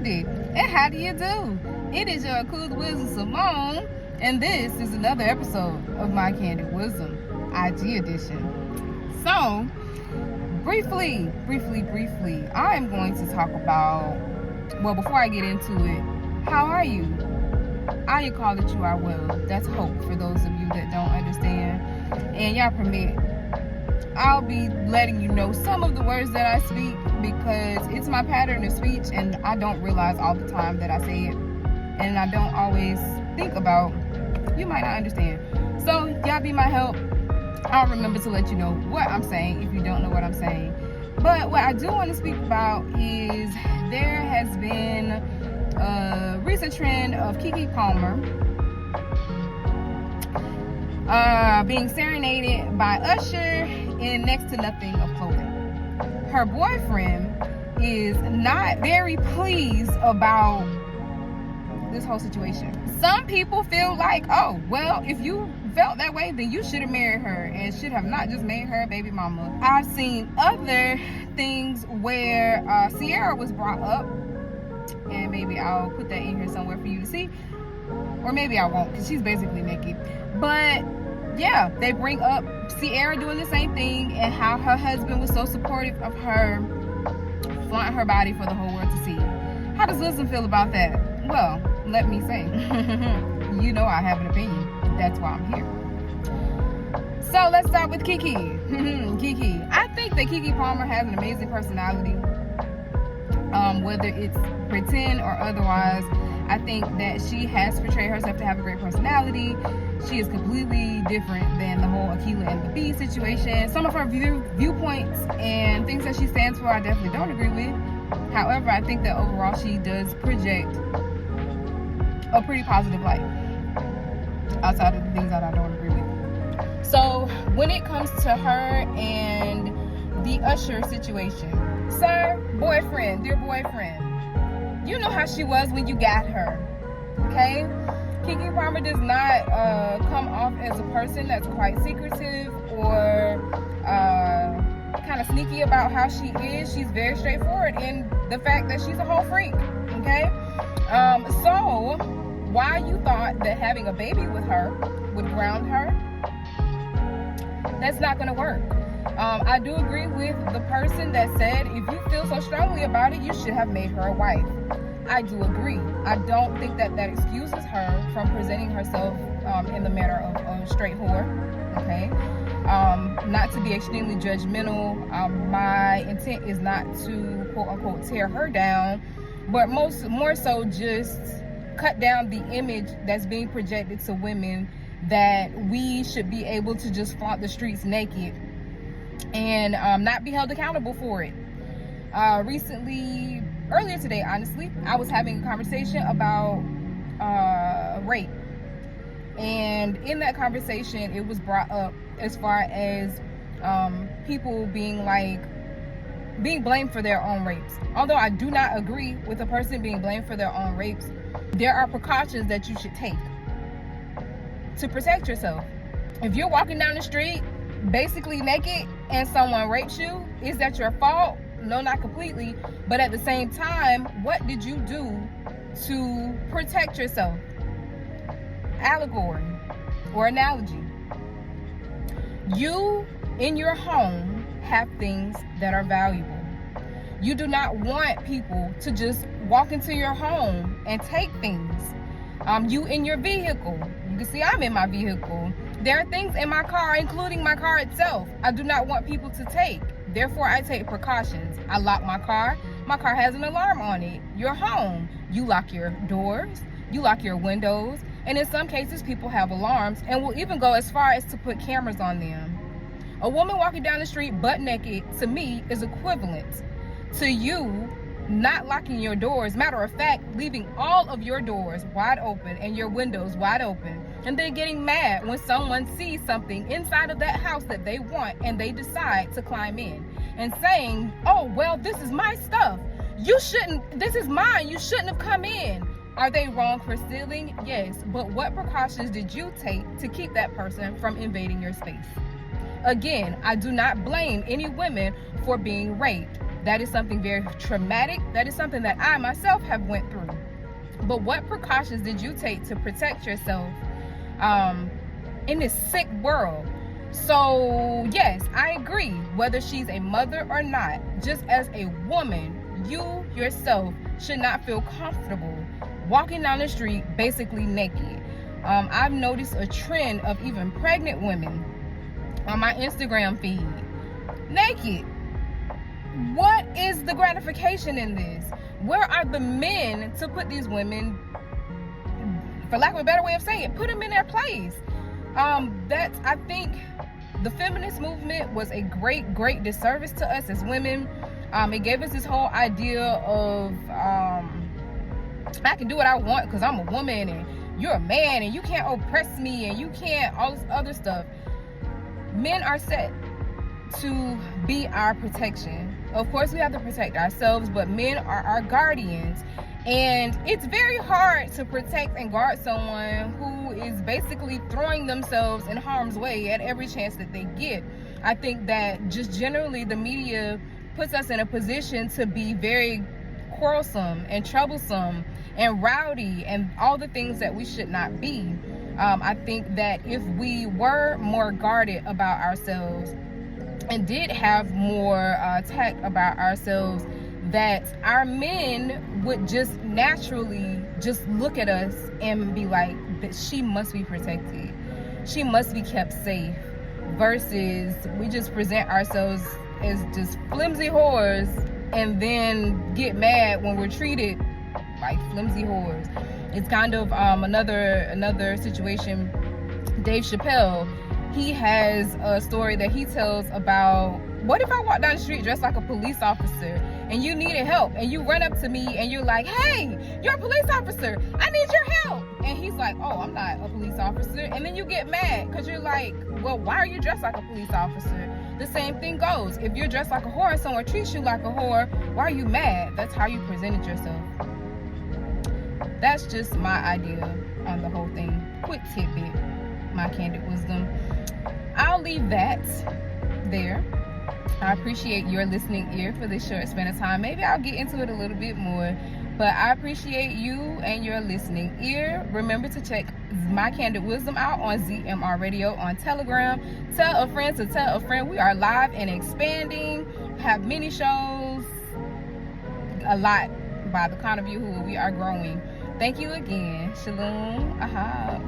Candid. And how do you do? It is your cool wisdom Simone, and this is another episode of my Candid Wisdom IG edition. So, briefly, I am going to talk about, well, before I get into it, how are you? I call it you are well. That's hope for those of you that don't understand. And y'all permit, I'll be letting you know some of the words that I speak because it's my pattern of speech and I don't realize all the time that I say it. And I don't always think about, you might not understand. So y'all be my help. I'll remember to let you know what I'm saying if you don't know what I'm saying. But what I do want to speak about is there has been a recent trend of Keke Palmer being serenaded by Usher in next to nothing of clothing. Her boyfriend is not very pleased about this whole situation. Some people feel like, oh, well, if you felt that way, then you should have married her and should have not just made her a baby mama. I've seen other things where Sierra was brought up, and maybe I'll put that in here somewhere for you to see, or maybe I won't because she's basically naked. But yeah, they bring up Sierra doing the same thing and how her husband was so supportive of her, flaunting her body for the whole world to see. How does Wisdom feel about that? Well, let me say, you know I have an opinion. That's why I'm here. So let's start with Keke. Keke. I think that Keke Palmer has an amazing personality. Whether it's pretend or otherwise, I think that she has portrayed herself to have a great personality. She is completely different than the whole Akilah and the Bee situation. Some of her viewpoints and things that she stands for, I definitely don't agree with. However, I think that overall she does project a pretty positive light outside of the things that I don't agree with. So when it comes to her and the Usher situation, sir, boyfriend, dear boyfriend, you know how she was when you got her, okay? Keke Palmer does not come off as a person that's quite secretive or kind of sneaky about how she is. She's very straightforward in the fact that she's a whole freak, okay? So why you thought that having a baby with her would ground her, that's not going to work. I do agree with the person that said if you feel so strongly about it, you should have made her a wife. I do agree. I don't think that that excuses her from presenting herself in the manner of a straight whore, okay? Not to be extremely judgmental. My intent is not to quote unquote tear her down, but more so just cut down the image that's being projected to women that we should be able to just flaunt the streets naked and not be held accountable for it. Earlier today, honestly, I was having a conversation about rape. And in that conversation, it was brought up as far as people being blamed for their own rapes. Although I do not agree with a person being blamed for their own rapes, there are precautions that you should take to protect yourself. If you're walking down the street basically naked and someone rapes you, is that your fault? No, not completely. But at the same time, what did you do to protect yourself? Allegory or analogy. You in your home have things that are valuable. You do not want people to just walk into your home and take things. You in your vehicle. You can see I'm in my vehicle. There are things in my car, including my car itself, I do not want people to take. Therefore, I take precautions. I lock my car. My car has an alarm on it. Your home. You lock your doors. You lock your windows. And in some cases, people have alarms and will even go as far as to put cameras on them. A woman walking down the street butt naked, to me, is equivalent to you not locking your doors. Matter of fact, leaving all of your doors wide open and your windows wide open. And then getting mad when someone sees something inside of that house that they want and they decide to climb in. And saying, oh, well, this is my stuff. This is mine. You shouldn't have come in. Are they wrong for stealing? Yes. But what precautions did you take to keep that person from invading your space? Again, I do not blame any women for being raped. That is something very traumatic. That is something that I myself have went through. But what precautions did you take to protect yourself in this sick world? So yes, I agree, whether she's a mother or not, just as a woman, you yourself should not feel comfortable walking down the street basically naked. I've noticed a trend of even pregnant women on my Instagram feed naked. What is the gratification in this? Where are the men to put these women, for lack of a better way of saying it, put them in their place? I think the feminist movement was a great disservice to us as women. It gave us this whole idea of I can do what I want because I'm a woman and you're a man and you can't oppress me and you can't all this other stuff. Men are set to be our protection. Of course we have to protect ourselves, but men are our guardians, and it's very hard to protect and guard someone who is basically throwing themselves in harm's way at every chance that they get. I think that just generally the media puts us in a position to be very quarrelsome and troublesome and rowdy and all the things that we should not be. I think that if we were more guarded about ourselves and did have more tact about ourselves, that our men would just naturally just look at us and be like, that she must be protected, she must be kept safe, versus we just present ourselves as just flimsy whores and then get mad when we're treated like flimsy whores. It's kind of another situation. Dave Chappelle, he has a story that he tells about, what if I walk down the street dressed like a police officer and you needed help and you run up to me and you're like, hey, you're a police officer, I need your help. And he's like, oh, I'm not a police officer. And then you get mad because you're like, well, why are you dressed like a police officer? The same thing goes. If you're dressed like a whore and someone treats you like a whore, why are you mad? That's how you presented yourself. That's just my idea on the whole thing. Quick tidbit, my candid wisdom. I'll leave that there. I appreciate your listening ear for this short span of time. Maybe I'll get into it a little bit more, but I appreciate you and your listening ear. Remember to check my candid wisdom out on ZMR Radio on Telegram. Tell a friend to tell a friend. We are live and expanding, have many shows, a lot by the count of you who we are growing. Thank you again. Shalom. Ahab.